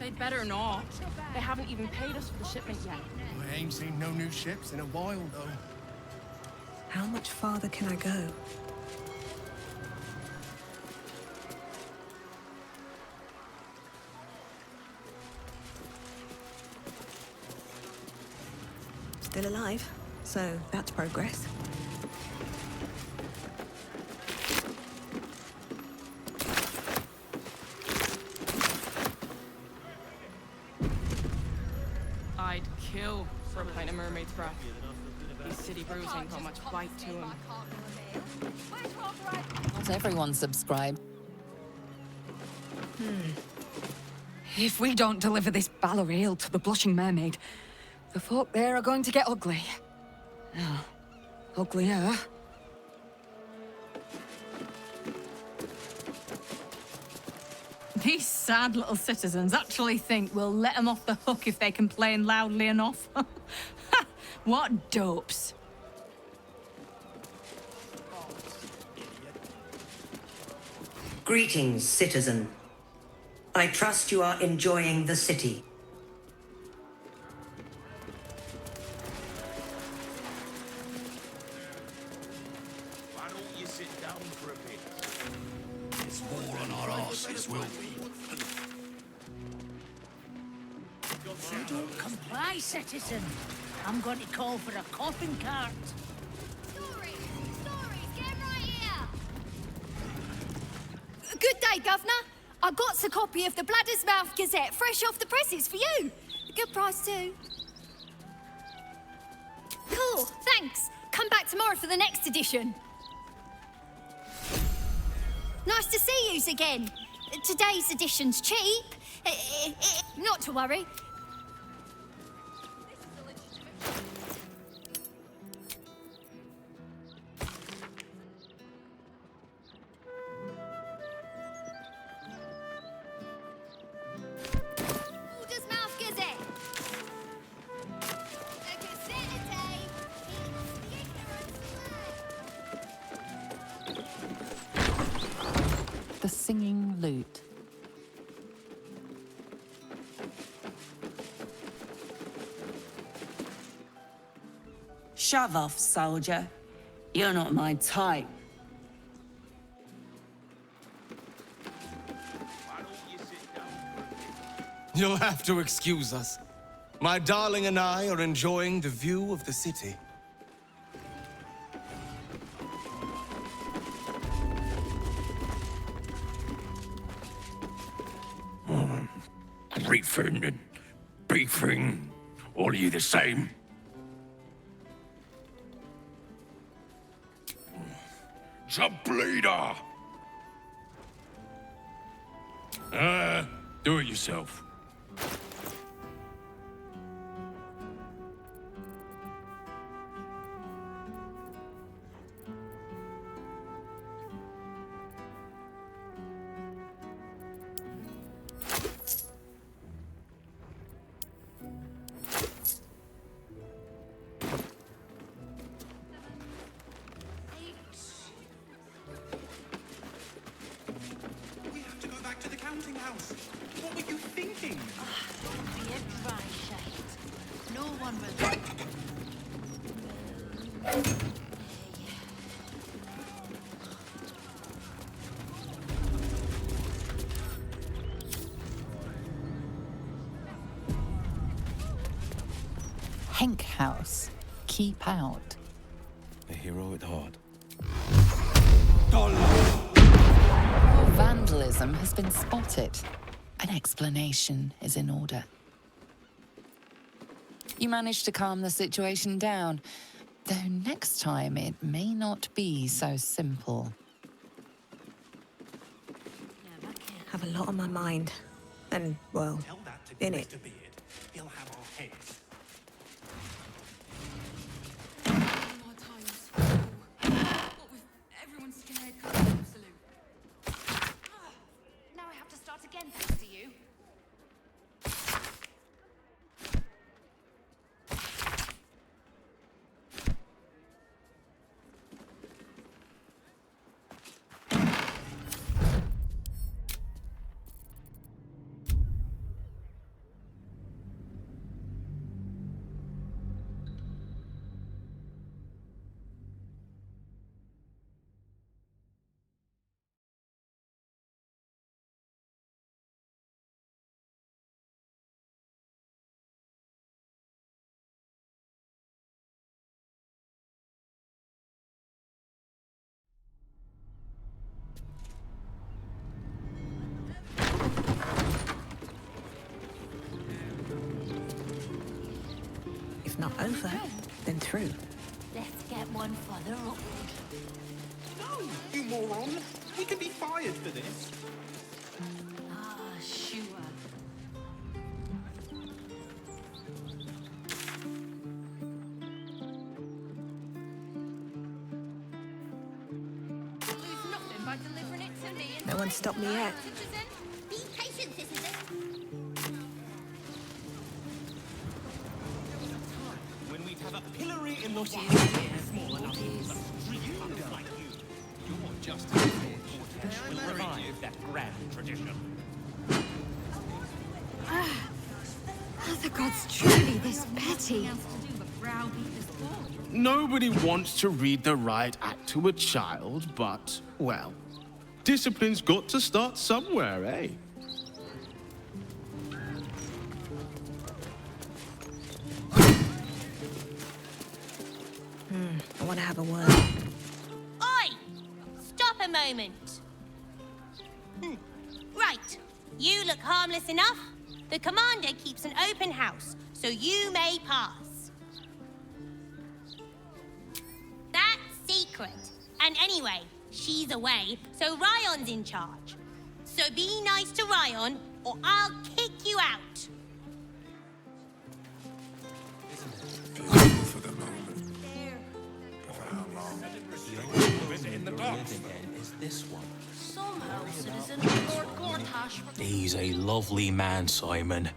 They'd better not. They haven't even paid us for the shipment yet. I ain't seen no new ships in a while, though. How much farther can I go? Still alive, so that's progress. I'd kill for a pint of mermaid's breath. These city brews ain't got much bite to them. Not everyone subscribe. If we don't deliver this Baldur ale to the Blushing Mermaid, the folk there are going to get ugly. Oh, uglier. These sad little citizens actually think we'll let them off the hook if they complain loudly enough. What dopes. Greetings, citizen. I trust you are enjoying the city. Why don't you sit down for a bit? It's more on our asses, will we? Don't comply, citizen. I'm going to call for a coffin cart. Stories! Stories! Get right here! Good day, Governor. I got a copy of the Bladder's Mouth Gazette, fresh off the presses for you. A good price, too. Cool, thanks. Come back tomorrow for the next edition. Nice to see yous again. Today's edition's cheap. Not to worry. Balder's Mouth Gazette. A gazette a day keeps the ignorance away. The Singing Lute. Shove off, soldier. You're not my type. Why don't you sit down for a bit? You'll have to excuse us. My darling and I are enjoying the view of the city. Briefing and beefing, all of you the same? The bleeder! Do it yourself. We have to go back to the counting house. What were you thinking? Don't be a dry shite. No one will... Henk House. Keep out. A hero at heart. Vandalism has been spotted. An explanation is in order. You managed to calm the situation down, though next time it may not be so simple. Have a lot on my mind. And, well, Tell that to in it. Mr. Beard. He'll have our heads. More times. What with everyone scared, absolute. Now I have to start again, thanks to you. If not over, then through. Let's get one for the road. No, you moron! We could be fired for this. Ah, sure. Lose nothing by delivering it to me. No one stopped me yet. Citizen, be patient, citizen. When we'd have a pillory in Los Angeles, small enough for dreamers like you. You're just as important. We'll revive that grand tradition. Are the gods truly this petty? Nobody wants to read the riot act to a child, but, well, discipline's got to start somewhere, eh? I want to have a word. Oi! Stop a moment. Right. You look harmless enough. The commander keeps an open house, so you may pass. That's secret. And anyway, she's away, so Ryan's in charge. So be nice to Ryan, or I'll kick you out. For the moment. For how long? In the box. Is this one? Somehow, citizen, Lord Gortash... He's a lovely man, Simon,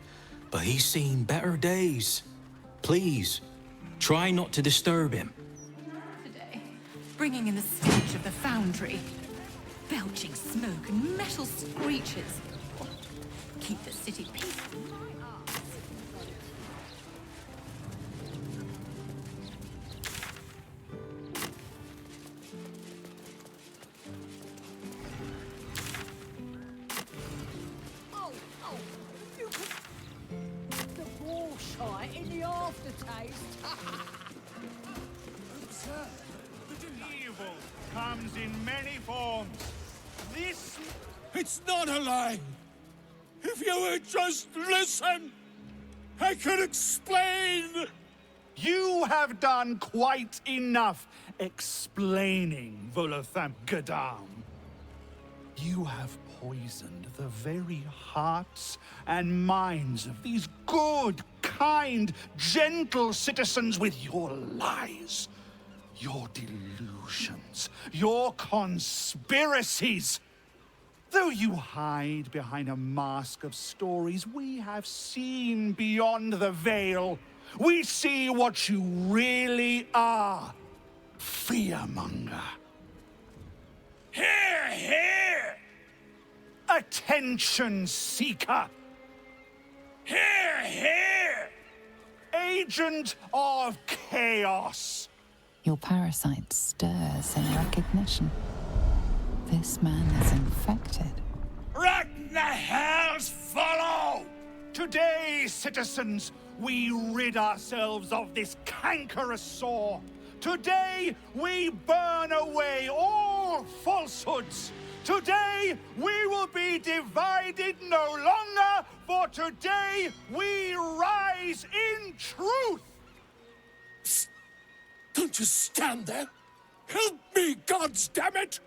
but he's seen better days. Please, try not to disturb him. Today, bringing in the stench of the foundry. Belching smoke and metal screeches. Keep the city peaceful. The bullshit in the aftertaste. Evil comes in many forms. This... It's not a lie. If you would just listen, I could explain. You have done quite enough explaining, Volotham Gadam. You have poisoned the very hearts and minds of these good, kind, gentle citizens with your lies, your delusions, your conspiracies. Though you hide behind a mask of stories, we have seen beyond the veil. We see what you really are. Fearmonger. Here, here! Attention seeker. Here, here! Agent of chaos. Your parasite stirs in recognition. This man is infected. Let the hells follow! Today, citizens, we rid ourselves of this cankerous sore. Today, we burn away all falsehoods. Today, we will be divided no longer, for today, we rise in truth. Psst. Don't just stand there. Help me, gods damn it!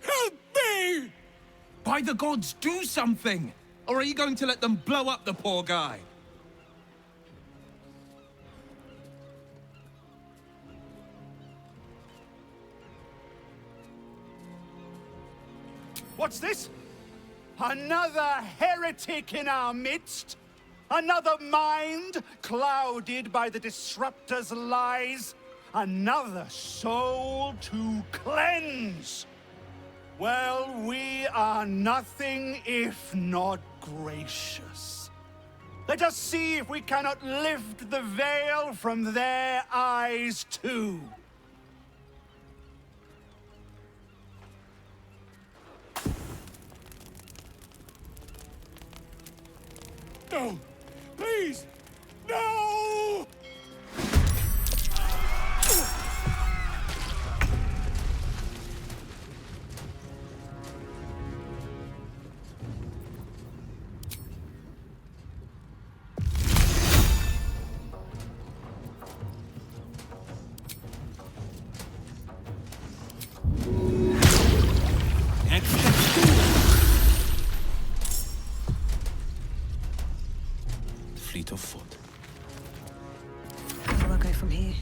Help me! By the gods, do something! Or are you going to let them blow up the poor guy? What's this? Another heretic in our midst? Another mind clouded by the disruptor's lies? Another soul to cleanse? Well, we are nothing if not gracious. Let us see if we cannot lift the veil from their eyes too. No! Please! No! fleet of foot. Where do I go from here?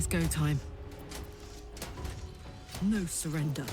Go time. No surrender.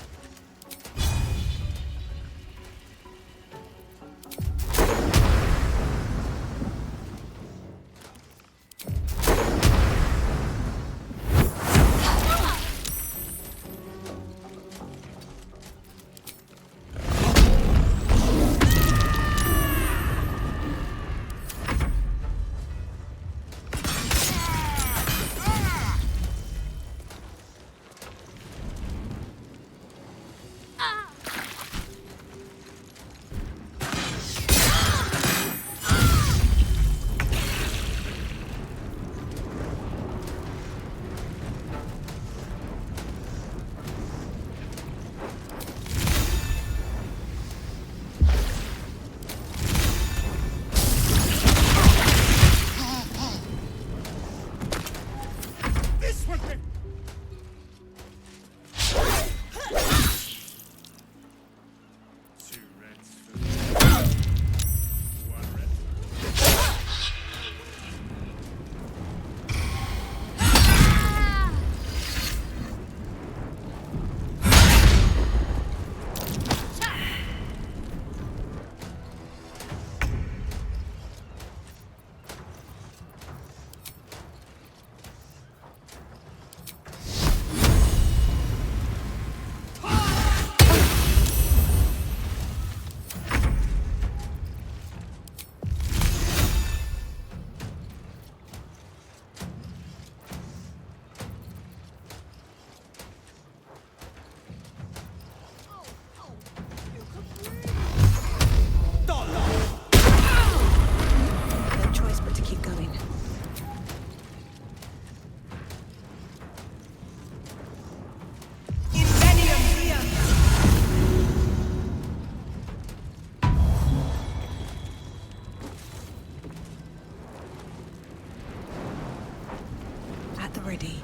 Ready.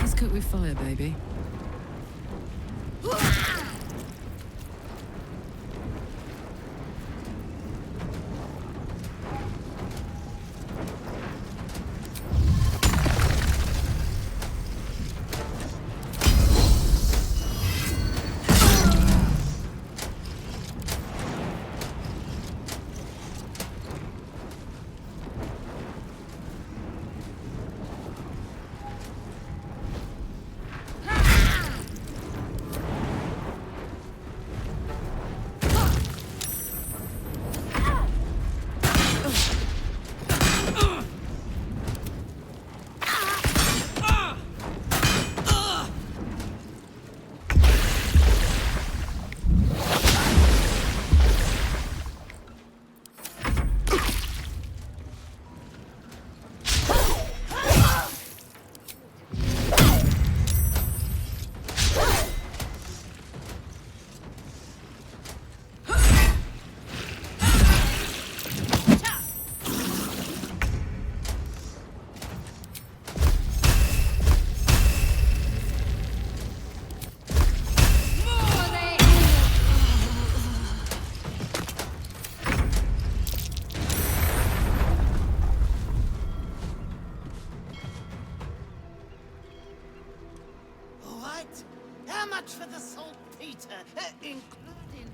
Let's cook with fire, baby. much for the saltpeter, including...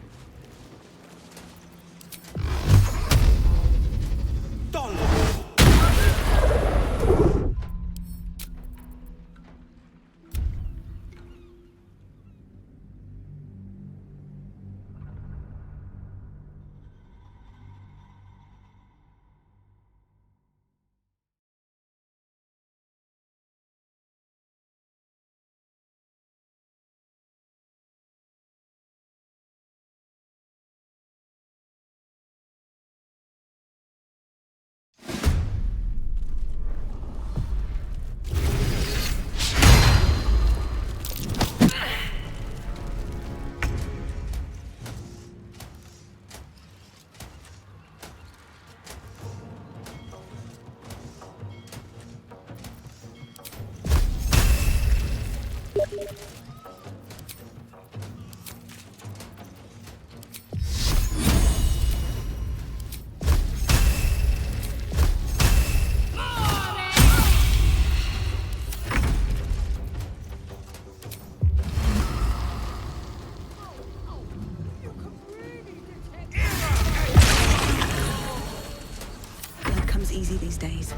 these days.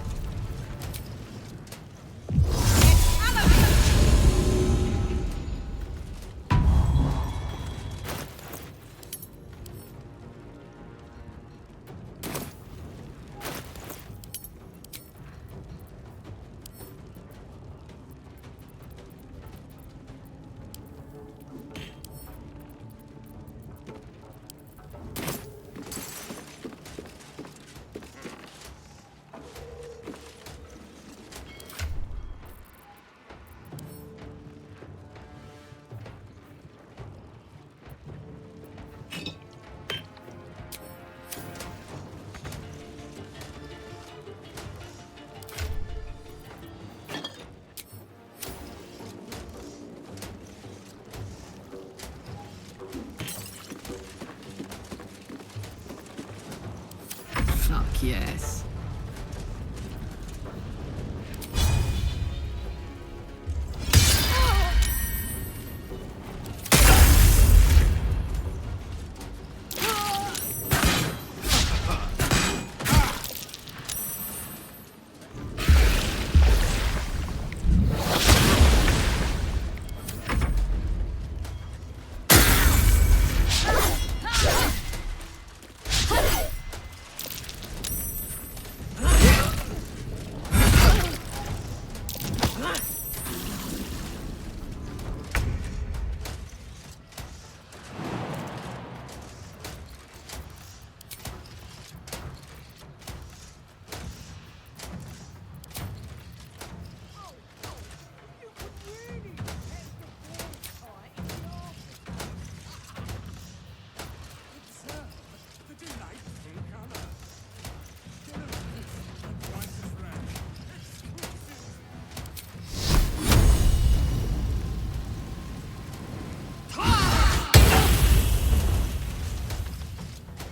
Fuck yes.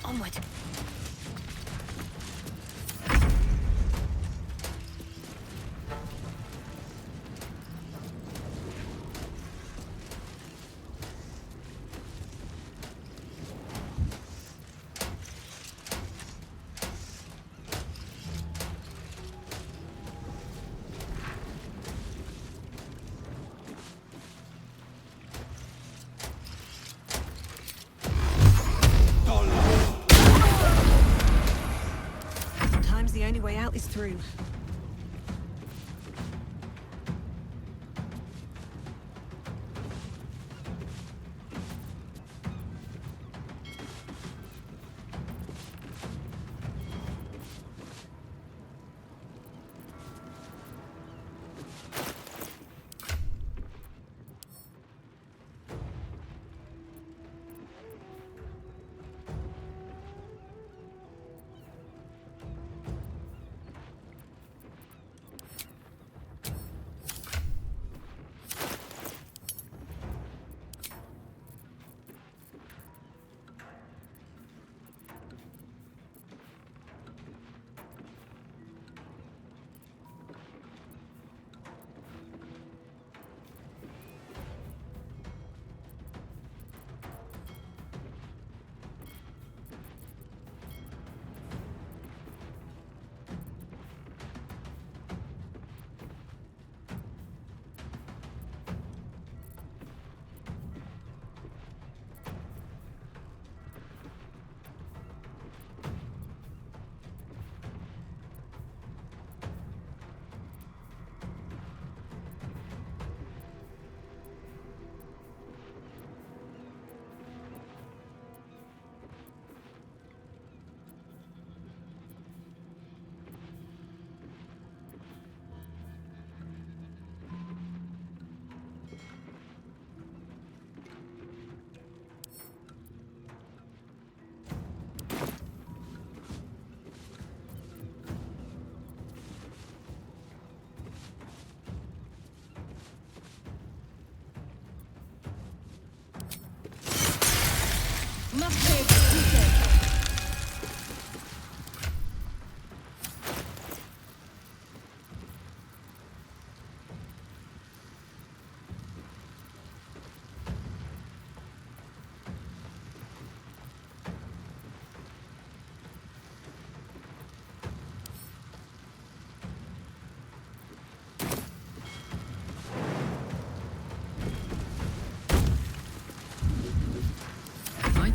Onward. Sometimes the only way out is through.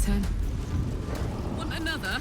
turn. Want another?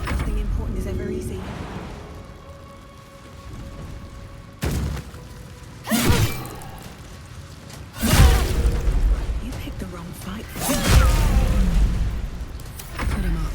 Nothing important is ever easy. You picked the wrong fight. Put him up.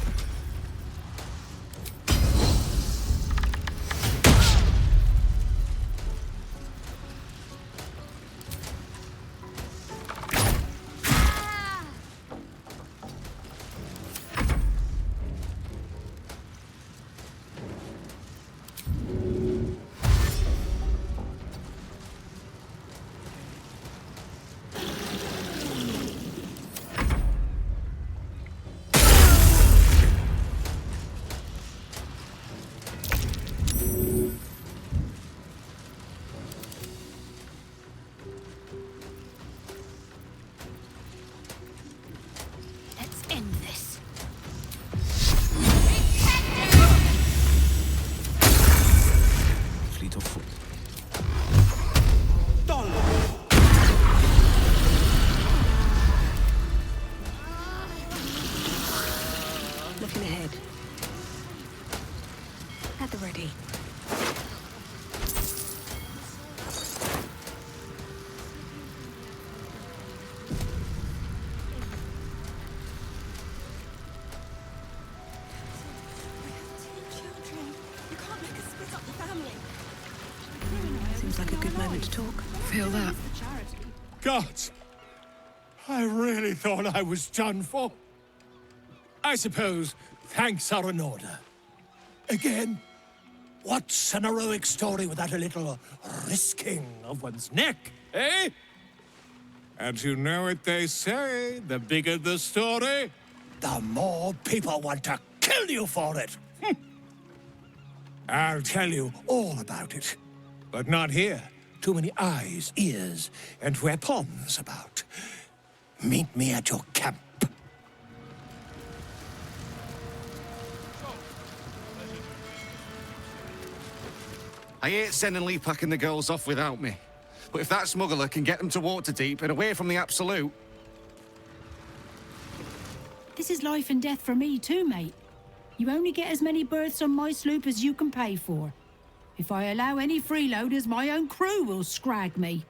Let's end this. Fleet of foot. Looking ahead. At the ready. Seems like a good moment to talk. Feel that? Gods! I really thought I was done for. I suppose thanks are in order. Again, what's an heroic story without a little risking of one's neck, eh? And you know what they say, the bigger the story, the more people want to kill you for it. I'll tell you all about it. But not here. Too many eyes, ears, and weapons about. Meet me at your camp. I hate sending Lee packing the girls off without me. But if that smuggler can get them to Waterdeep and away from the Absolute... This is life and death for me too, mate. You only get as many berths on my sloop as you can pay for. If I allow any freeloaders, my own crew will scrag me.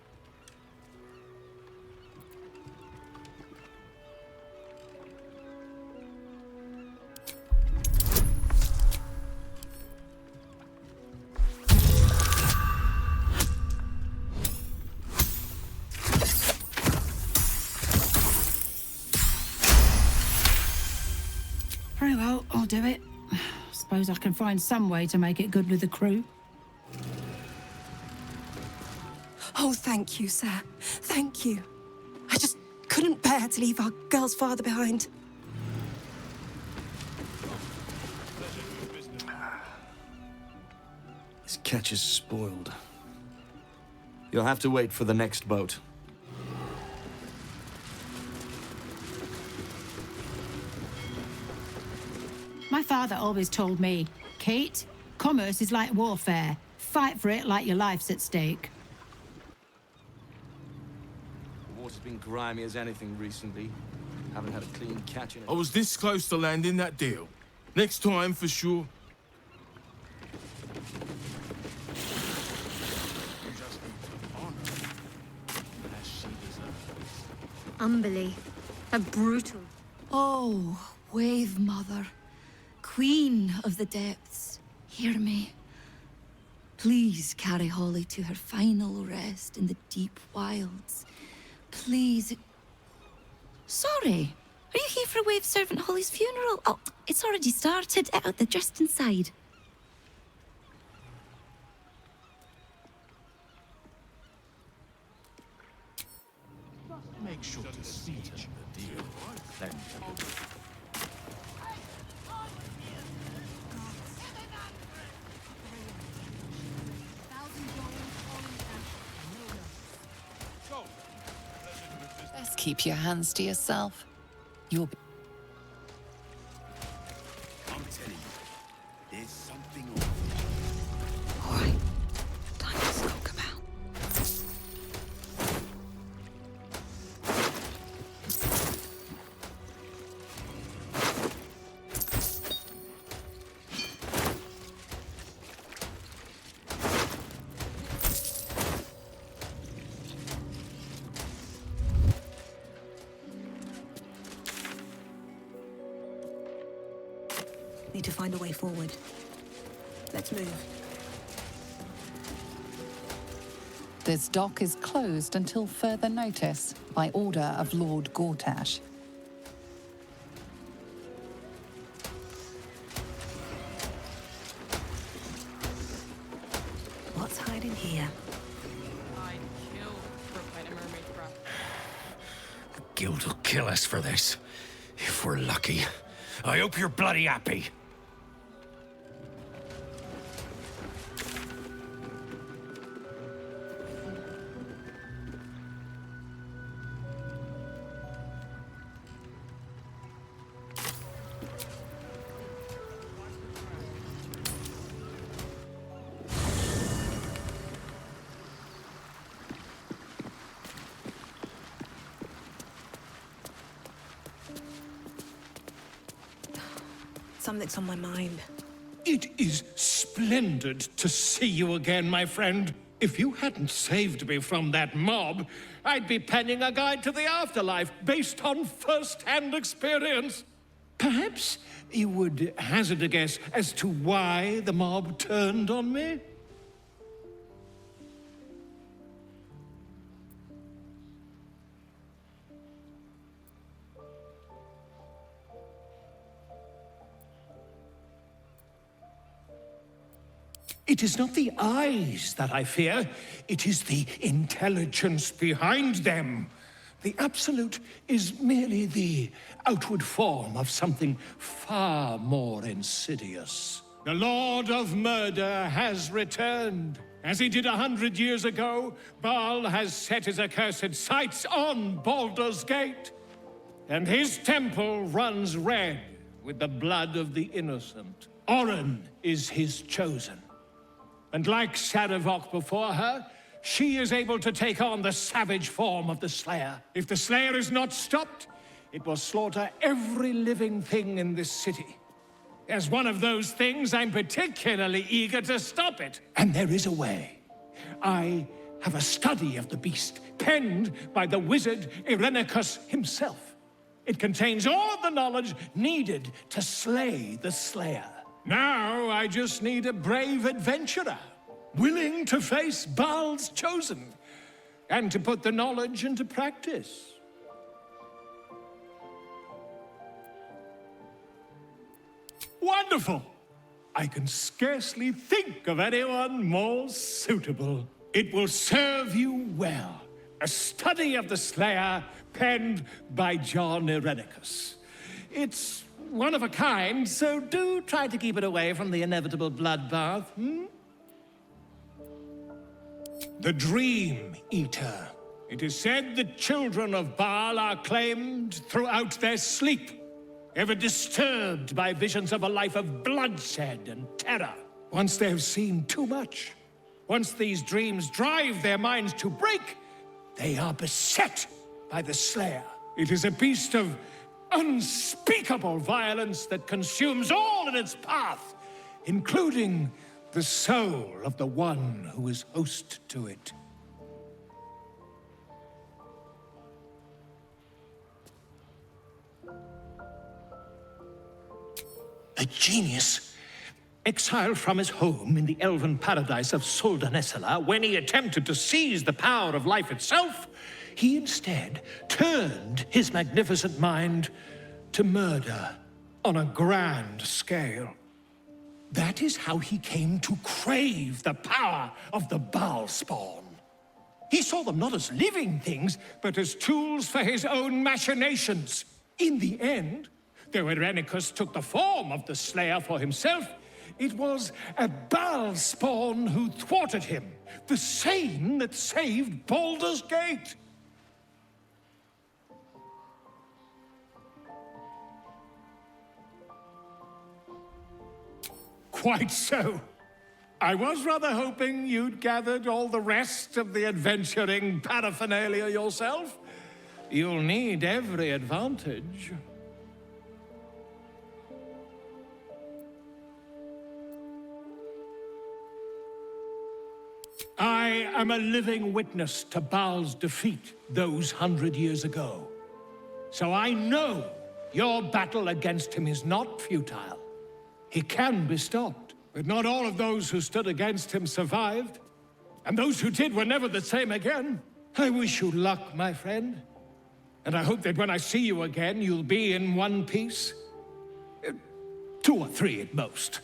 Very well, I'll do it. Suppose I can find some way to make it good with the crew. Oh, thank you, sir. Thank you. I just couldn't bear to leave our girl's father behind. This catch is spoiled. You'll have to wait for the next boat. My father always told me, Kate, commerce is like warfare. Fight for it like your life's at stake. The water's been grimy as anything recently. Haven't had a clean catch in it. I was this close to landing that deal. Next time, for sure. Umberly. A brutal... Oh, Wave Mother. Queen of the Depths. Hear me. Please carry Holly to her final rest in the deep wilds. Please. Sorry. Are you here for Wave Servant Holly's funeral? Oh, it's already started. They're just inside. Make sure to sweeten the deal. Then Best keep your hands to yourself. You'll be... I'm telling you, there's something All right. Time to skulk about. Need to find a way forward. Let's move. This dock is closed until further notice by order of Lord Gortash. What's hiding here? I'd kill for a bite of mermaid breath. The guild will kill us for this. If we're lucky. I hope you're bloody happy. Something's on my mind. it is splendid to see you again, my friend. If you hadn't saved me from that mob, I'd be penning a guide to the afterlife based on first-hand experience. Perhaps you would hazard a guess as to why the mob turned on me? It is not the eyes that I fear, it is the intelligence behind them. The Absolute is merely the outward form of something far more insidious. The Lord of Murder has returned. As he did 100 years ago, Baal has set his accursed sights on Baldur's Gate. And his temple runs red with the blood of the innocent. Oren is his chosen. And like Sarevok before her, she is able to take on the savage form of the Slayer. If the Slayer is not stopped, it will slaughter every living thing in this city. As one of those things, I'm particularly eager to stop it. And there is a way. I have a study of the beast, penned by the wizard Irenicus himself. It contains all the knowledge needed to slay the Slayer. Now I just need a brave adventurer, willing to face Baal's chosen, and to put the knowledge into practice. Wonderful! I can scarcely think of anyone more suitable. It will serve you well. A study of the Slayer, penned by John Irenicus. It's one of a kind, so do try to keep it away from the inevitable bloodbath, The Dream Eater. It is said the children of Baal are claimed throughout their sleep, ever disturbed by visions of a life of bloodshed and terror. Once they have seen too much, once these dreams drive their minds to break, they are beset by the Slayer. It is a beast of unspeakable violence that consumes all in its path, including the soul of the one who is host to it. a genius. Exiled from his home in the elven paradise of Soldanessala, when he attempted to seize the power of life itself, he instead turned his magnificent mind to murder on a grand scale. That is how he came to crave the power of the Baal spawn. He saw them not as living things, but as tools for his own machinations. In the end, though Irenicus took the form of the Slayer for himself, it was a Baal spawn who thwarted him, the same that saved Baldur's Gate. Quite so. I was rather hoping you'd gathered all the rest of the adventuring paraphernalia yourself. You'll need every advantage. I am a living witness to Baal's defeat those 100 years ago. So I know your battle against him is not futile. He can be stopped, but not all of those who stood against him survived. And those who did were never the same again. I wish you luck, my friend. And I hope that when I see you again, you'll be in one piece. 2 or 3 at most.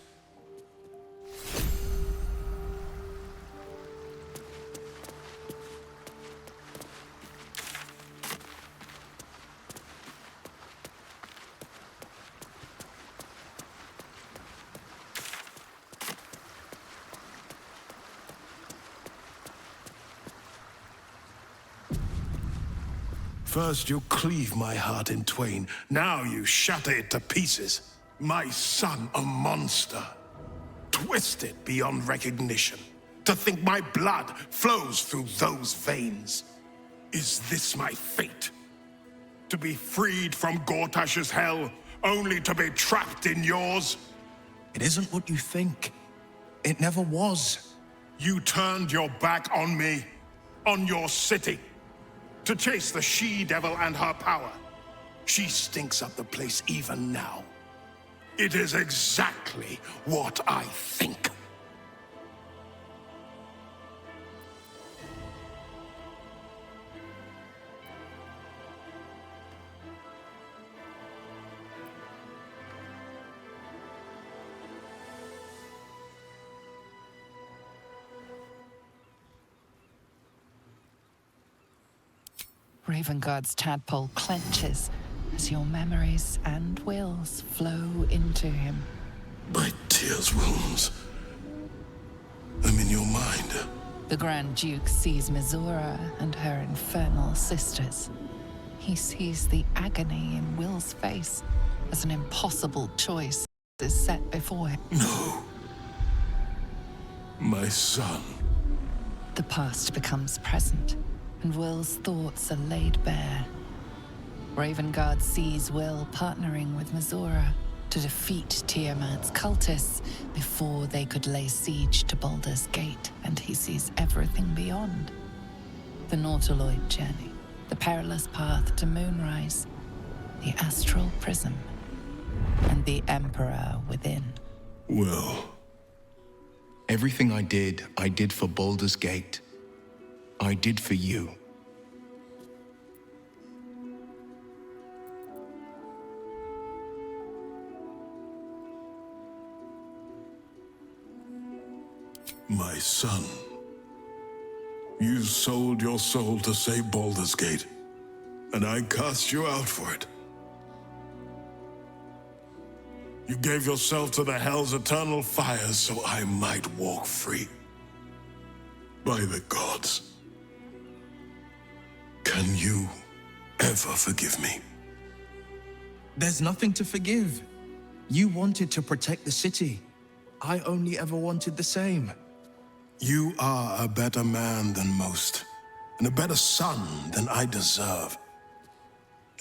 First you cleave my heart in twain, now you shatter it to pieces. My son, a monster. Twisted beyond recognition. To think my blood flows through those veins. Is this my fate? To be freed from Gortash's hell, only to be trapped in yours? It isn't what you think. It never was. You turned your back on me, on your city. To chase the she-devil and her power. She stinks up the place even now. It is exactly what I think. Ravenguard's tadpole clenches as your memories and wills flow into him. My tears wounds. I'm in your mind. The Grand Duke sees Mizora and her infernal sisters. He sees the agony in Will's face as an impossible choice is set before him. No. My son. The past becomes present, and Will's thoughts are laid bare. Ravenguard sees Will partnering with Mizora to defeat Tiamat's cultists before they could lay siege to Baldur's Gate, and he sees everything beyond. The Nautiloid journey, the perilous path to Moonrise, the astral prism, and the Emperor within. Will. Everything I did for Baldur's Gate. I did for you. My son. You sold your soul to save Baldur's Gate, and I cast you out for it. You gave yourself to the Hell's eternal fires so I might walk free. By the gods. Can you ever forgive me? There's nothing to forgive. You wanted to protect the city. I only ever wanted the same. You are a better man than most, and a better son than I deserve.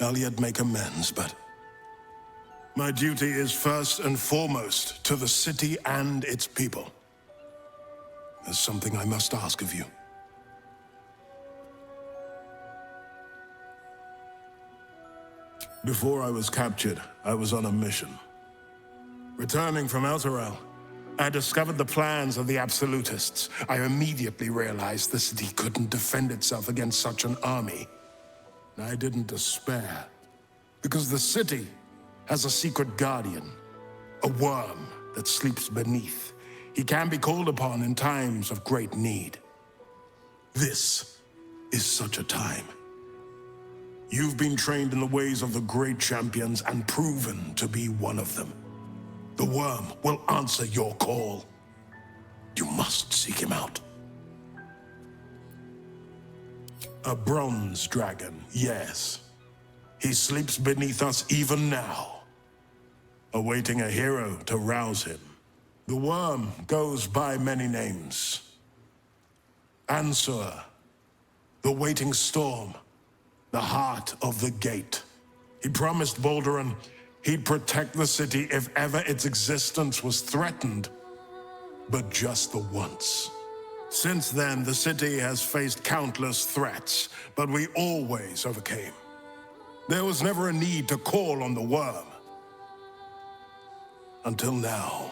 I'll yet make amends, but my duty is first and foremost to the city and its people. There's something I must ask of you. Before I was captured, I was on a mission. Returning from Elturel, I discovered the plans of the Absolutists. I immediately realized the city couldn't defend itself against such an army. I didn't despair, because the city has a secret guardian, a worm that sleeps beneath. He can be called upon in times of great need. This is such a time. You've been trained in the ways of the great champions and proven to be one of them. The worm will answer your call. You must seek him out. A bronze dragon, yes. He sleeps beneath us even now, awaiting a hero to rouse him. The worm goes by many names. Ansur, the waiting storm, the heart of the gate. He promised Baldur he'd protect the city if ever its existence was threatened, but just the once. Since then, the city has faced countless threats, but we always overcame. There was never a need to call on the worm. Until now.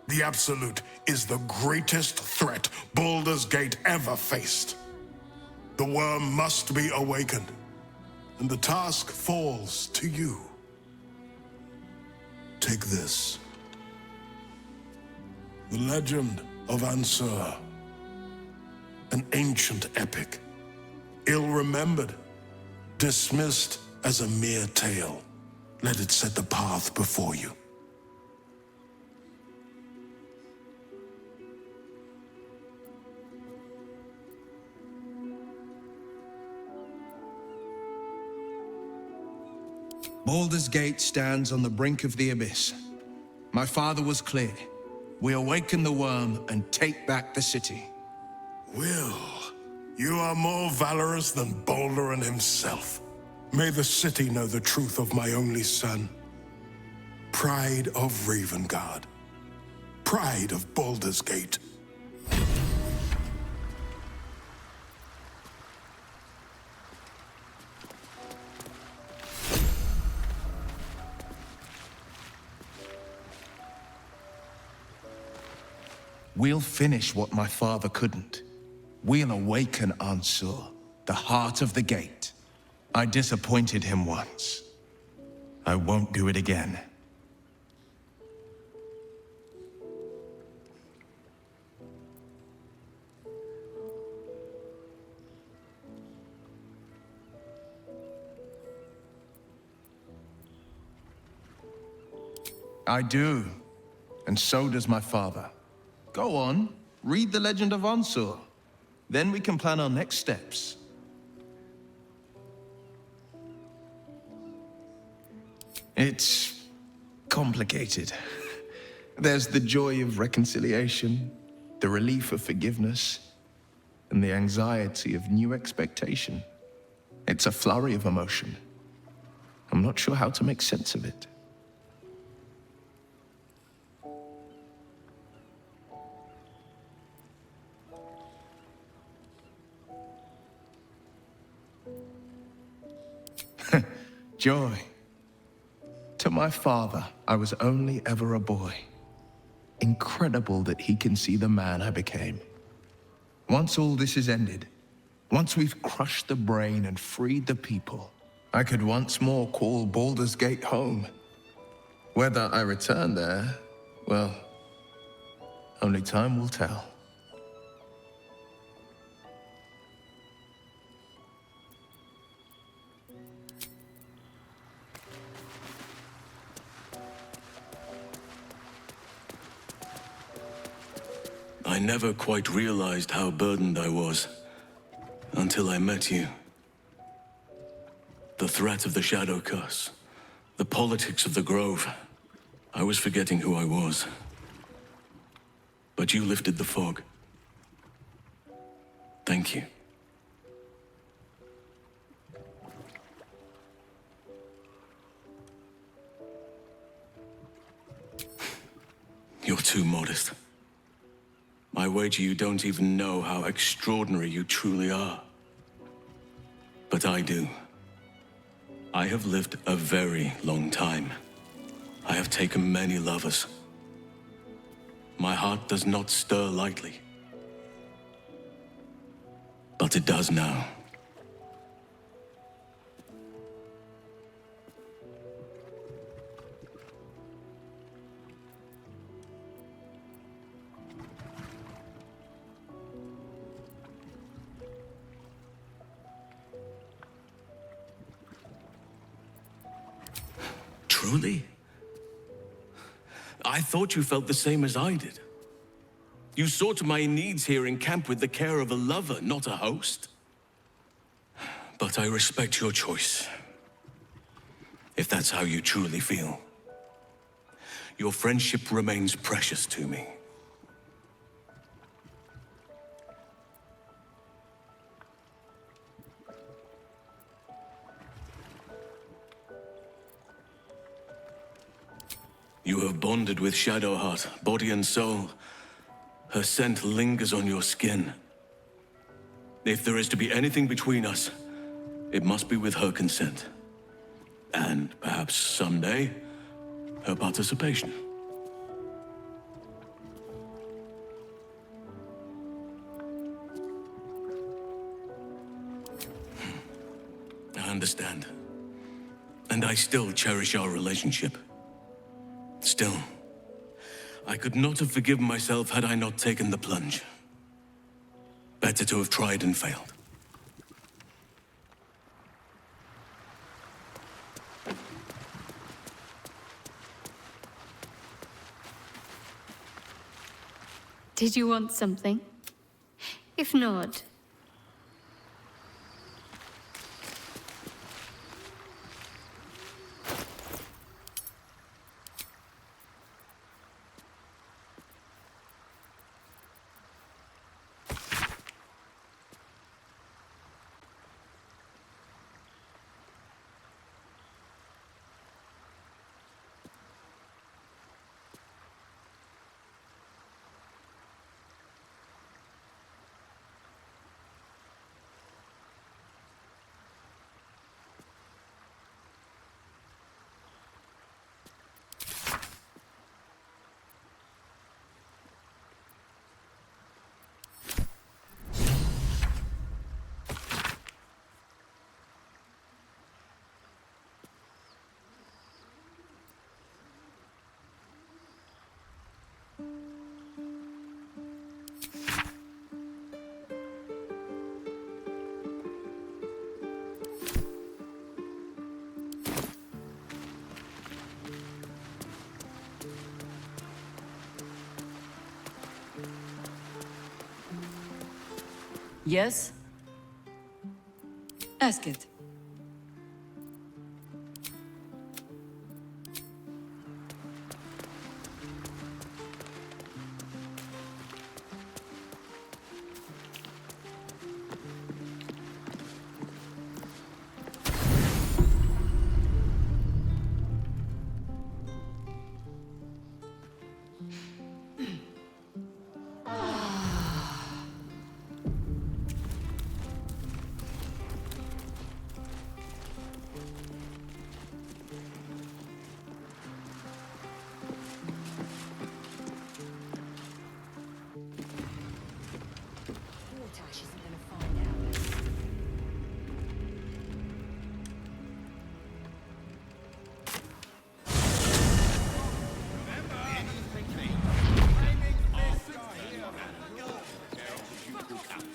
The Absolute is the greatest threat Baldur's Gate ever faced. The worm must be awakened, and the task falls to you. Take this. The legend of Ansur. An ancient epic. Ill-remembered. Dismissed as a mere tale. Let it set the path before you. Baldur's Gate stands on the brink of the abyss. My father was clear. We awaken the worm and take back the city. Will, you are more valorous than Baldur himself. May the city know the truth of my only son. Pride of Ravengard. Pride of Baldur's Gate. We'll finish what my father couldn't. We'll awaken Ansur, the heart of the gate. I disappointed him once. I won't do it again. I do, and so does my father. Go on, read the legend of Ansur. Then we can plan our next steps. It's complicated. There's the joy of reconciliation, the relief of forgiveness, and the anxiety of new expectation. It's a flurry of emotion. I'm not sure how to make sense of it. Joy. To my father, I was only ever a boy. Incredible that he can see the man I became. Once all this is ended, once we've crushed the brain and freed the people, I could once more call Baldur's Gate home. Whether I return there, well, only time will tell. I never quite realized how burdened I was, until I met you. The threat of the Shadow Curse, the politics of the Grove. I was forgetting who I was. But you lifted the fog. Thank you. You're too modest. I wager you don't even know how extraordinary you truly are. But I do. I have lived a very long time. I have taken many lovers. My heart does not stir lightly. But it does now. Truly? I thought you felt the same as I did. You saw to my needs here in camp with the care of a lover, not a host. But I respect your choice. If that's how you truly feel. Your friendship remains precious to me. You have bonded with Shadowheart, body and soul. Her scent lingers on your skin. If there is to be anything between us, it must be with her consent. And perhaps someday, her participation. I understand. And I still cherish our relationship. Still, I could not have forgiven myself had I not taken the plunge. Better to have tried and failed. Did you want something? If not, Yes? Ask it.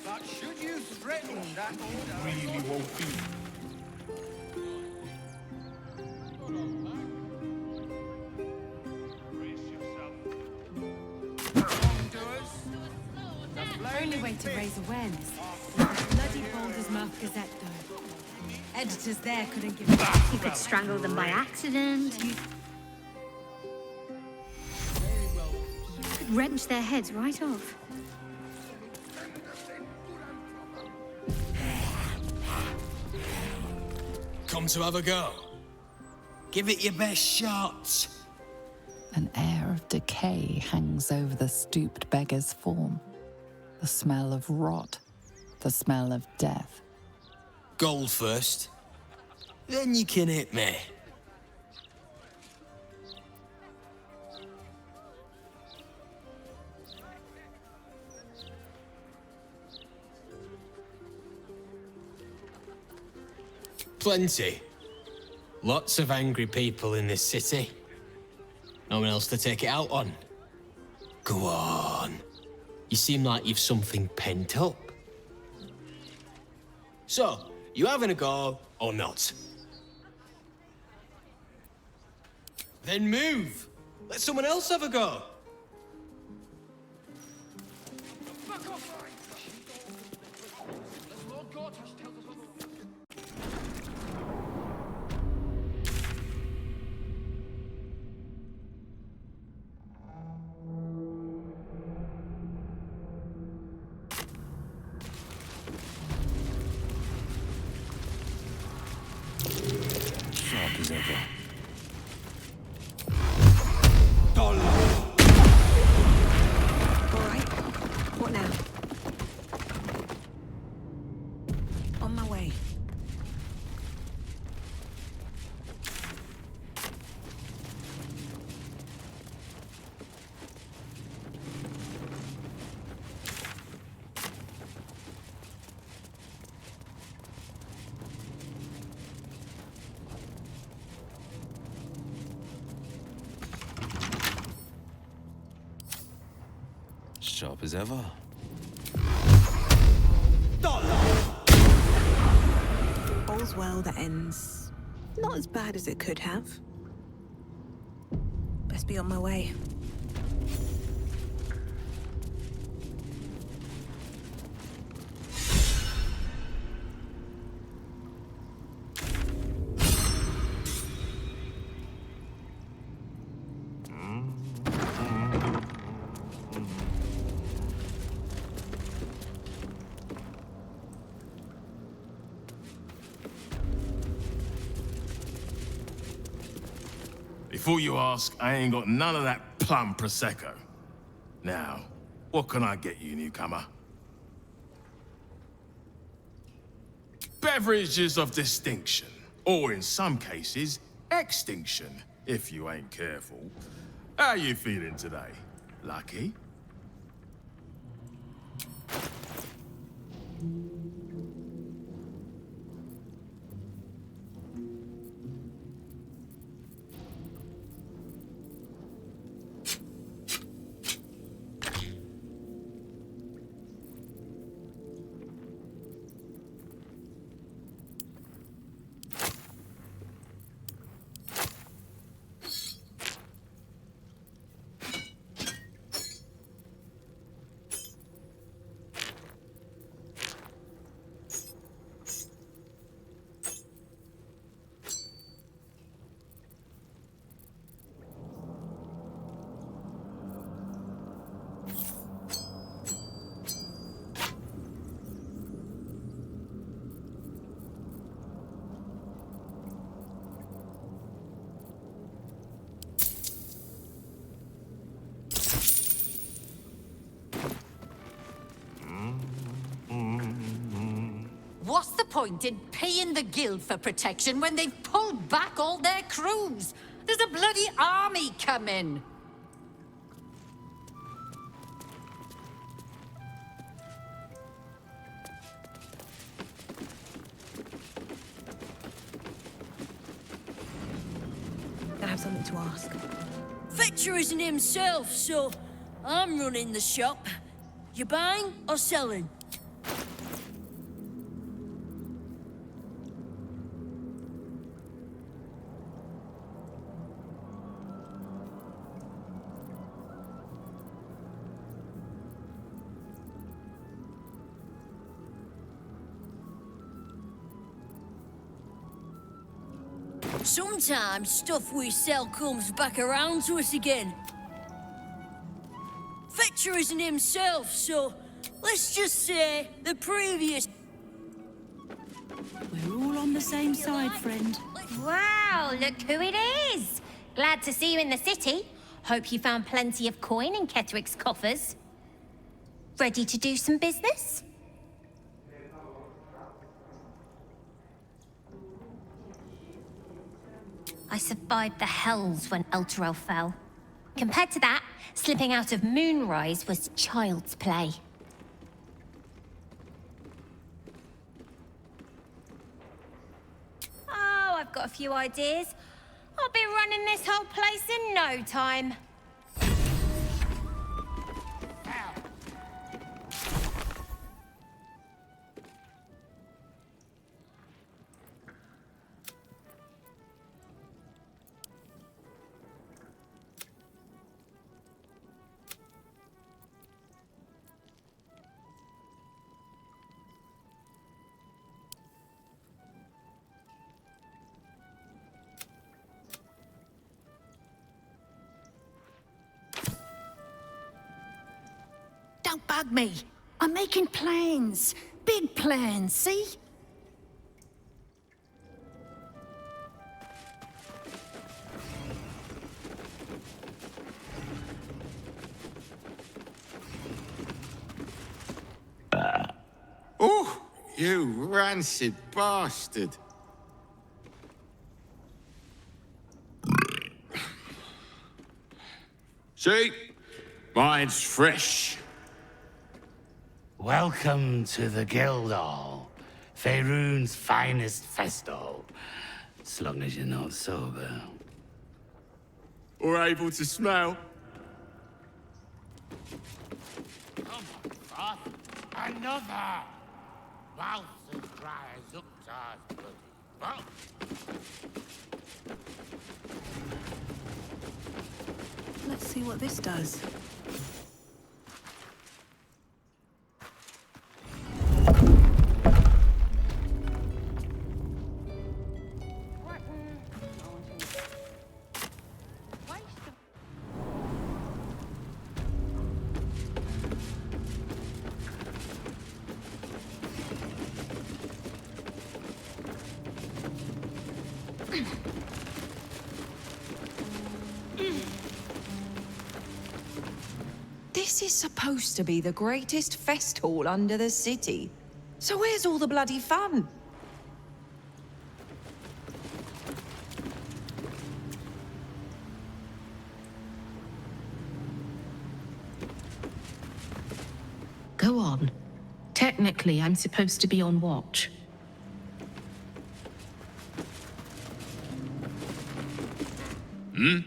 But should you threaten that order, Really won't be. Only way to raise awareness. Bloody Baldur's Mouth Gazette, though. Editors there couldn't give a... you could strangle them by accident. You could wrench their heads right off. Come to have a go. Give it your best shot. An air of decay hangs over the stooped beggar's form. The smell of rot, the smell of death. Gold first. Then you can hit me. Plenty. Lots of angry people in this city. No one else to take it out on. Go on. You seem like you've something pent up. So, you having a go or not? Then move. Let someone else have a go. Sharp as ever. Alright. What now? On my way. Sharp as ever. All's well that ends. Not as bad as it could have. Best be on my way. Before you ask, I ain't got none of that plum Prosecco. Now, what can I get you, newcomer? Beverages of distinction, or in some cases, extinction, if you ain't careful. How you feeling today? Lucky? What's the point in paying the guild for protection when they've pulled back all their crews? There's a bloody army coming! I have something to ask. Fetcher isn't himself, so I'm running the shop. You buying or selling? Sometimes stuff we sell comes back around to us again. Fetcher isn't himself, so let's just say the previous... We're all on the same side, friend. Wow, look who it is! Glad to see you in the city. Hope you found plenty of coin in Ketwick's coffers. Ready to do some business? I survived the hells when Elturel fell. Compared to that, slipping out of Moonrise was child's play. got a few ideas. I'll be running this whole place in no time. Don't bug me. I'm making plans. Big plans, see? Oh, you rancid bastard. See? Mine's fresh. Welcome to the Guildhall, Faerun's finest festival. As long as you're not sober. Or able to smell. Another! Mouth as dry as Uktar's bloody mouth. Let's see what this does. This is supposed to be the greatest fest hall under the city. So where's all the bloody fun? Go on. Technically, I'm supposed to be on watch. Hmm?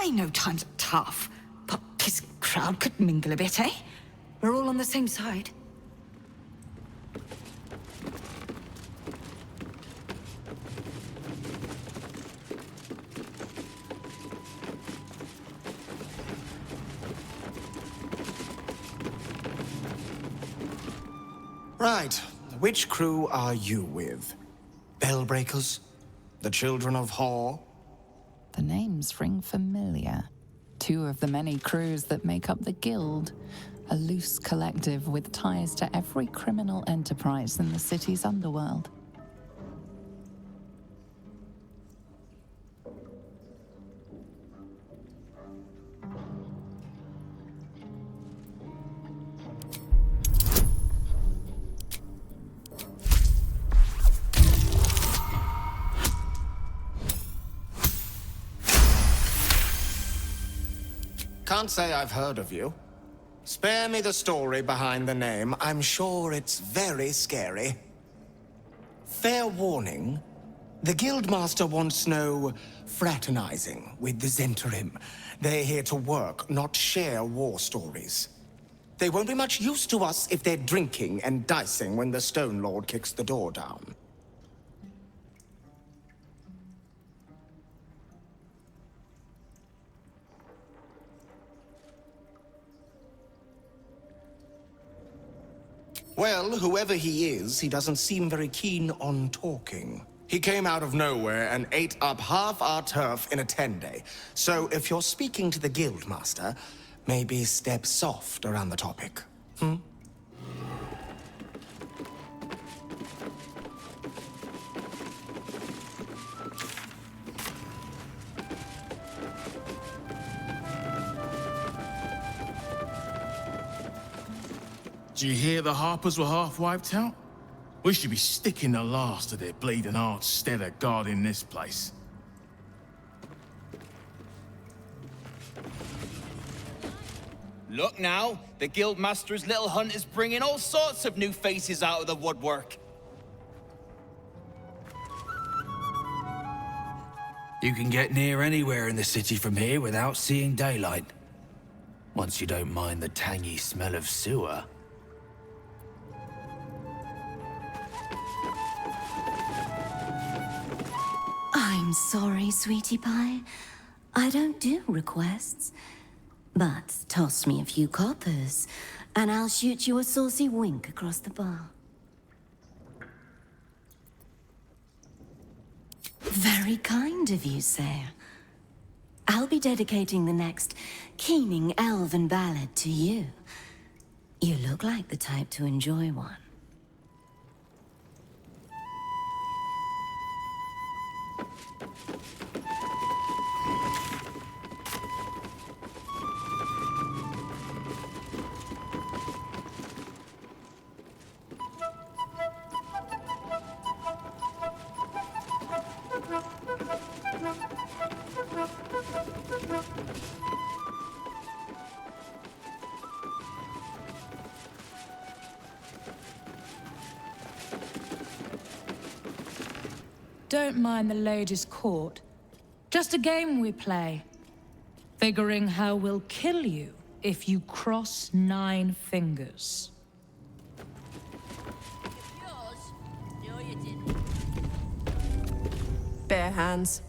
I know times are tough, but this crowd could mingle a bit, eh? We're all on the same side. Right. Which crew are you with? Bellbreakers? The Children of Hor? The names ring familiar. Two of the many crews that make up the Guild. A loose collective with ties to every criminal enterprise in the city's underworld. Can't say I've heard of you. Spare me the story behind the name. I'm sure it's very scary. Fair warning, the Guildmaster wants no fraternizing with the Zentarim. They're here to work, not share war stories. They won't be much use to us if they're drinking and dicing when the Stone Lord kicks the door down. Well, whoever he is, he doesn't seem very keen on talking. He came out of nowhere and ate up half our turf in a 10-day. So if you're speaking to the Guildmaster, maybe step soft around the topic. Hmm? Did you hear the Harpers were half wiped out? We should be sticking the last of their bleeding hearts instead of guarding this place. Look now, the Guildmaster's little hunt is bringing all sorts of new faces out of the woodwork. You can get near anywhere in the city from here without seeing daylight. Once you don't mind the tangy smell of sewer. I'm sorry, sweetie pie. I don't do requests. But toss me a few coppers, and I'll shoot you a saucy wink across the bar. Very kind of you, sir. I'll be dedicating the next keening elven ballad to you. You look like the type to enjoy one. Don't mind the ladies' court. Just a game we play. Figuring how we'll kill you if you cross 9 fingers. No, you didn't. Bare hands.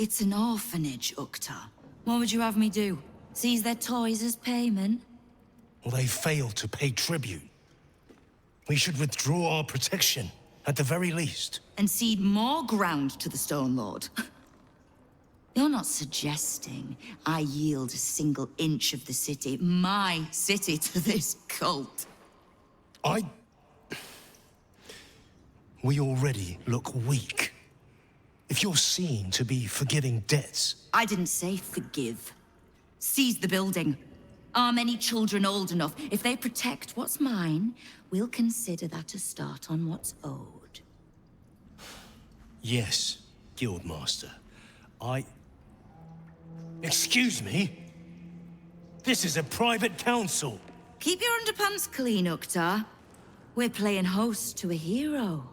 It's an orphanage, Ukta. What would you have me do? Seize their toys as payment? Well, they failed to pay tribute. We should withdraw our protection, at the very least. And cede more ground to the Stone Lord? You're not suggesting I yield a single inch of the city, my city, to this cult? We already look weak. If you're seen to be forgiving debts... I didn't say forgive. Seize the building. Arm any children old enough. If they protect what's mine, we'll consider that a start on what's owed. Yes, Guildmaster. Excuse me? This is a private council. Keep your underpants clean, Uktar. We're playing host to a hero.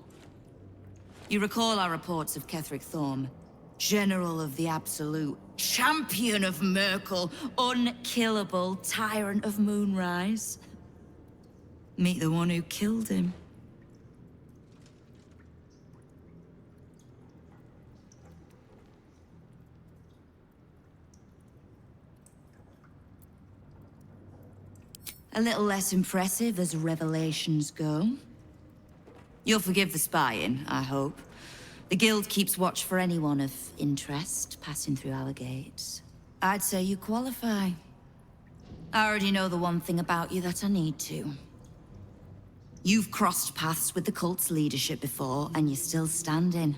You recall our reports of Ketheric Thorm, General of the Absolute, Champion of Merkel, unkillable Tyrant of Moonrise. Meet the one who killed him. A little less impressive as revelations go. You'll forgive the spying, I hope. The Guild keeps watch for anyone of interest passing through our gates. I'd say you qualify. I already know the one thing about you that I need to. You've crossed paths with the cult's leadership before, and you're still standing.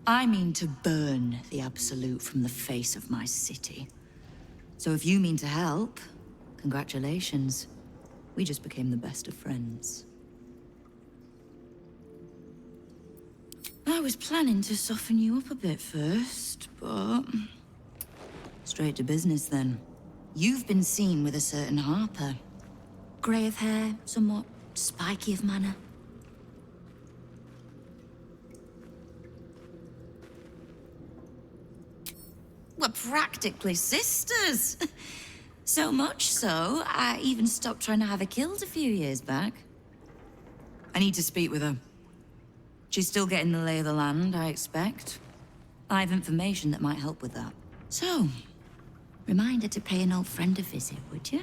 I mean to burn the Absolute from the face of my city. So if you mean to help, congratulations. We just became the best of friends. I was planning to soften you up a bit first, but... straight to business then. You've been seen with a certain Harper. Grey of hair, somewhat spiky of manner. We're practically sisters. So much so, I even stopped trying to have her killed a few years back. I need to speak with her. She's still getting the lay of the land, I expect. I have information that might help with that. So, remind her to pay an old friend a visit, would you?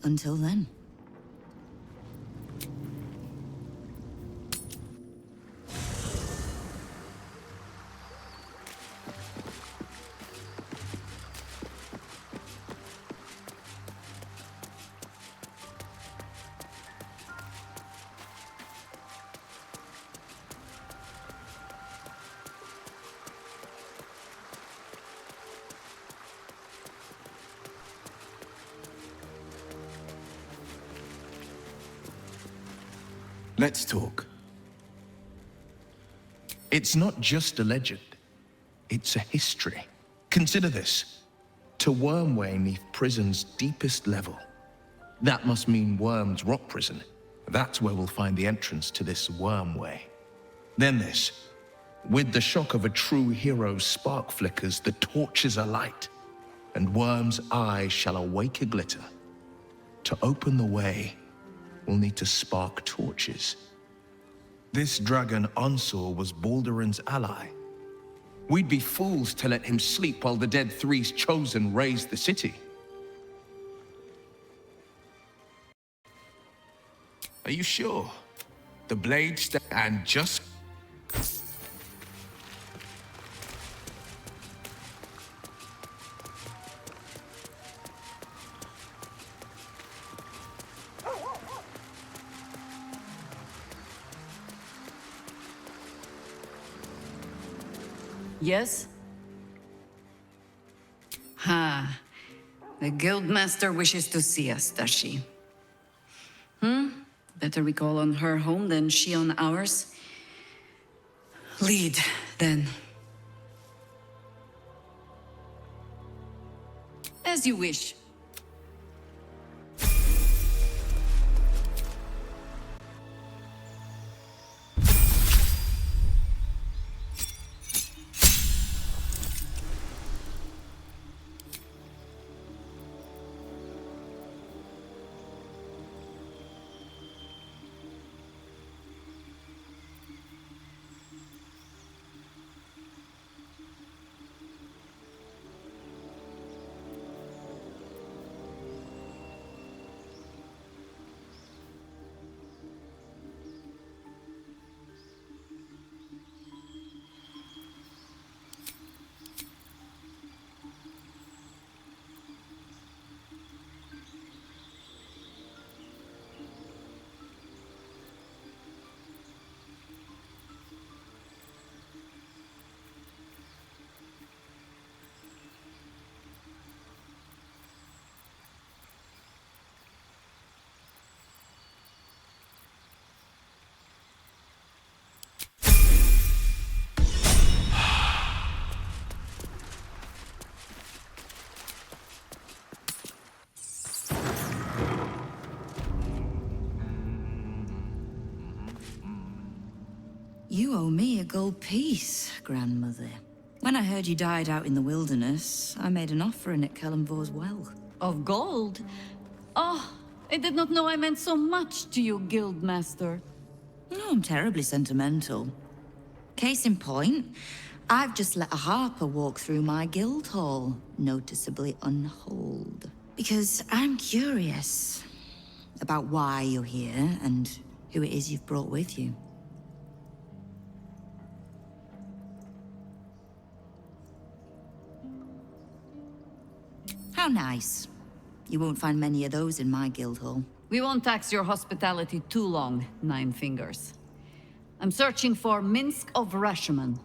Until then. Let's talk. It's not just a legend. It's a history. Consider this. To Wormway 'neath prison's deepest level. That must mean Worm's rock prison. That's where we'll find the entrance to this Wormway. Then this. With the shock of a true hero's spark flickers, the torches alight, and Worm's eyes shall awake a glitter. To open the way, we'll need to spark torches. This dragon Onsor was Baldur's ally. We'd be fools to let him sleep while the Dead Three's chosen raised the city. Are you sure? The blade and just... Yes? Ha. The Guildmaster wishes to see us, does she? Better we call on her home than she on ours. Lead, then. As you wish. You owe me a gold piece, grandmother. When I heard you died out in the wilderness, I made an offering at Kellenvor's well. Of gold? Oh, I did not know I meant so much to you, Guildmaster. No, I'm terribly sentimental. Case in point, I've just let a harper walk through my guild hall, noticeably unholed. Because I'm curious about why you're here and who it is you've brought with you. How nice. You won't find many of those in my guild hall. We won't tax your hospitality too long, Nine Fingers. I'm searching for Minsk of Rashomon.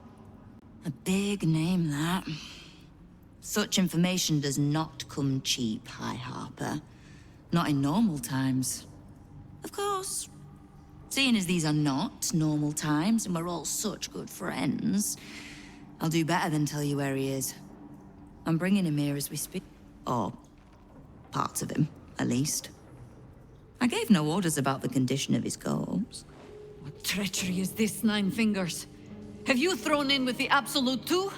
A big name, that. Such information does not come cheap, High Harper. Not in normal times. Of course. Seeing as these are not normal times and we're all such good friends, I'll do better than tell you where he is. I'm bringing him here as we speak. Or parts of him, at least. I gave no orders about the condition of his corpse. What treachery is this, Nine Fingers? Have you thrown in with the Absolute too?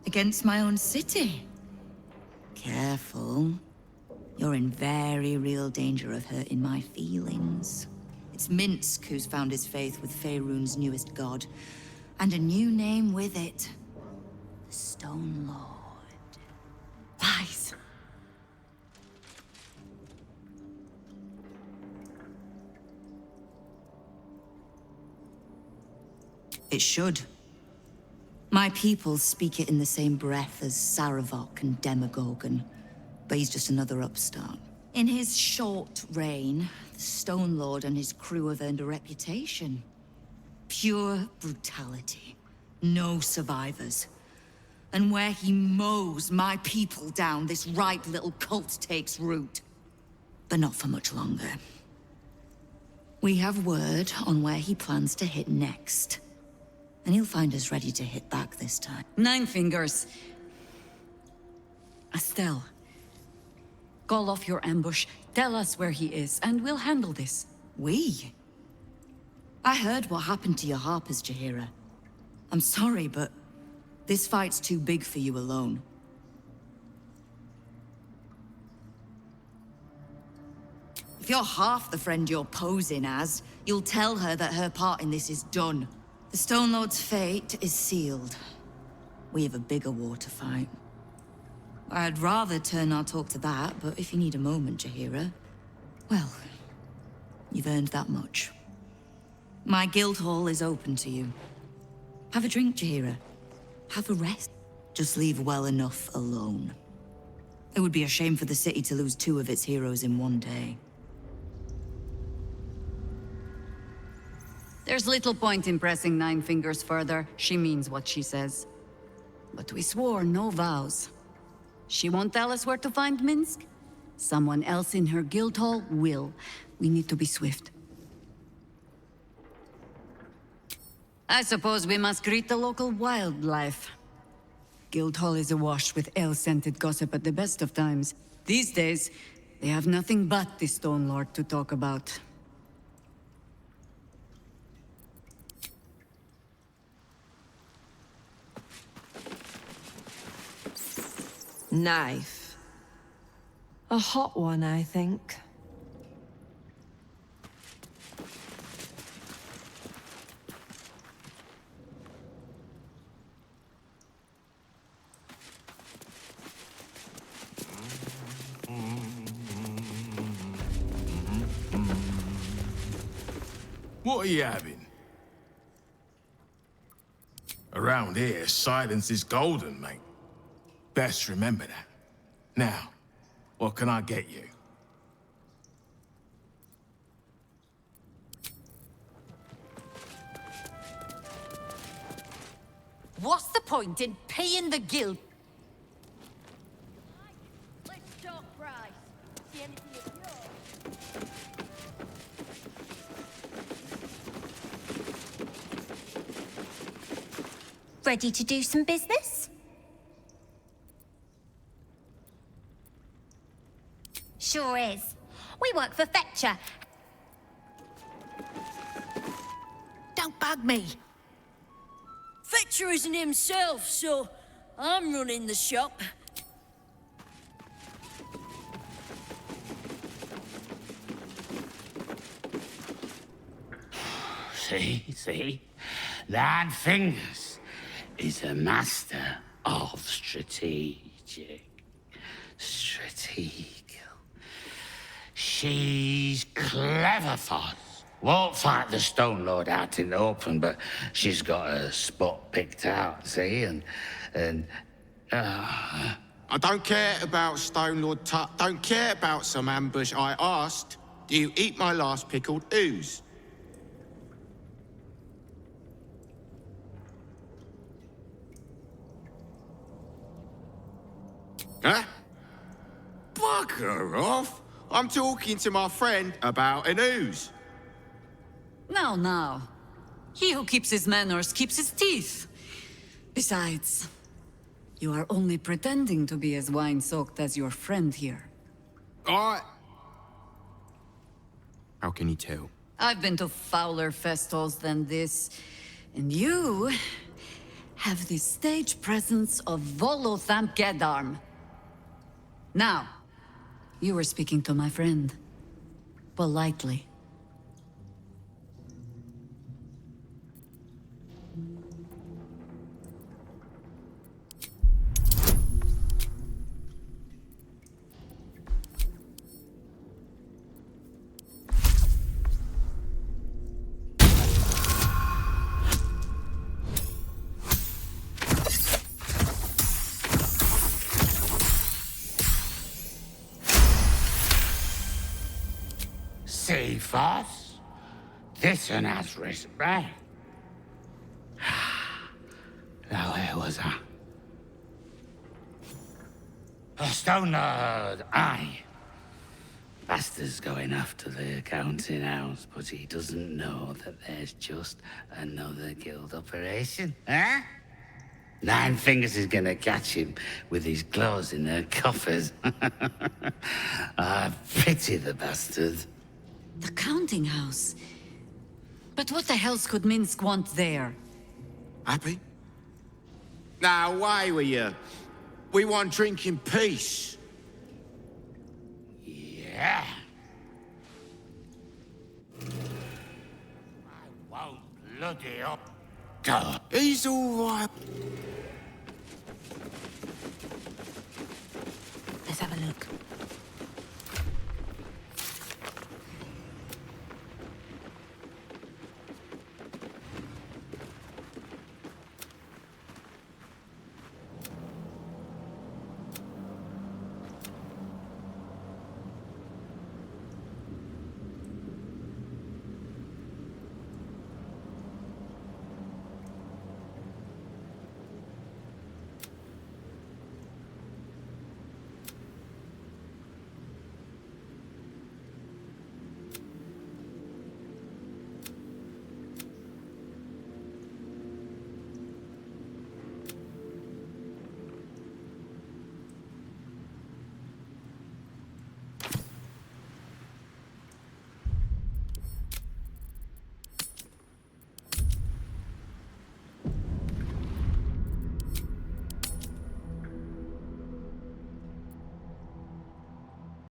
Against my own city. Careful. You're in very real danger of hurting my feelings. It's Minsk who's found his faith with Faerun's newest god. And a new name with it. The Stone Lord. Lies. It should. My people speak it in the same breath as Saravok and Demogorgon, but he's just another upstart. In his short reign, the Stone Lord and his crew have earned a reputation. Pure brutality. No survivors. And where he mows my people down, this ripe little cult takes root. But not for much longer. We have word on where he plans to hit next. And he'll find us ready to hit back this time. Nine Fingers. Estelle. Call off your ambush, tell us where he is, and we'll handle this. We? I heard what happened to your harpers, Jaheira. I'm sorry, but this fight's too big for you alone. If you're half the friend you're posing as, you'll tell her that her part in this is done. The Stone Lord's fate is sealed. We have a bigger war to fight. I'd rather turn our talk to that, but if you need a moment, Jaheira, well, you've earned that much. My guild hall is open to you. Have a drink, Jaheira. Have a rest. Just leave well enough alone. It would be a shame for the city to lose 2 of its heroes in one day. There's little point in pressing Nine Fingers further. She means what she says. But we swore no vows. She won't tell us where to find Minsk? Someone else in her guild hall will. We need to be swift. I suppose we must greet the local wildlife. Guildhall is awash with ale-scented gossip at the best of times. These days, they have nothing but the Stone Lord to talk about. Knife. A hot one, I think. What are you having? Around here, silence is golden, mate. Best remember that. Now, what can I get you? What's the point in paying the guild? Let's talk price. See anything of yours? Ready to do some business? Sure is. We work for Fetcher. Don't bug me. Fetcher isn't himself, so I'm running the shop. See? Nine Fingers is a master of strategic. She's clever, Foss. Won't fight the Stone Lord out in the open, but she's got a spot picked out, see? I don't care about Stone Lord Tut. Don't care about some ambush. I asked, do you eat my last pickled ooze? Huh? Bugger off! I'm talking to my friend about an ooze. Now. He who keeps his manners keeps his teeth. Besides, you are only pretending to be as wine-soaked as your friend here. How can you tell? I've been to fouler festivals than this, and you have the stage presence of Volothamp Gedarm. Now, you were speaking to my friend. Politely. See, Foss? This one has respect. Now, where was I? A Stone Lord, aye. Bastard's going after the accounting house, but he doesn't know that there's just another guild operation, huh? Nine Fingers is gonna catch him with his claws in their coffers. I pity the bastard. The counting house? But what the hell's could Minsk want there? Happy? Now, away with you. We want drink in peace. Yeah. I won't bloody up. God. He's all right. Let's have a look.